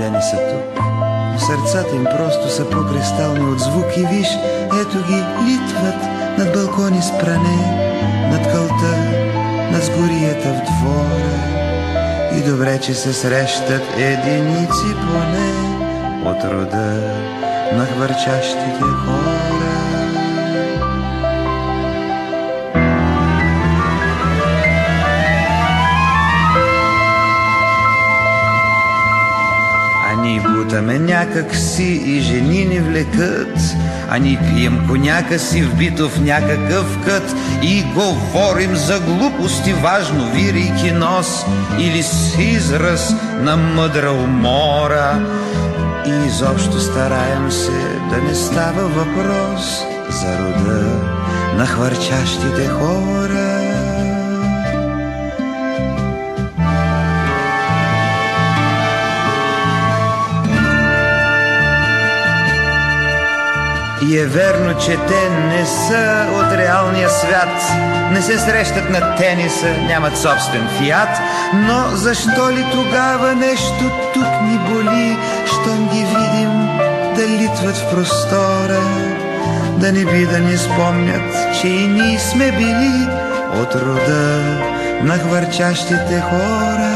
родени са тук, но сърцата им просто са по-кристални от звук. И виж, ето ги литват над балкони с пране, над кълта, над сгорията в двора. И добре, че се срещат единици поне от рода на хвърчащите хора. Ние бутаме някак си и жени ни влекат, а ние пием коняка си вбито в някакъв кът и говорим за глупости, важно вирейки нос или с израз на мъдра умора. И изобщо стараем се да не става въпрос за рода на хвърчащите хора. И е верно, че те не са от реалния свят, не се срещат на тениса, нямат собствен фиат. Но защо ли тогава нещо тук ни боли, щом ги видим да литват в простора? Да не би да ни спомнят, че и ние сме били от рода на хвърчащите хора.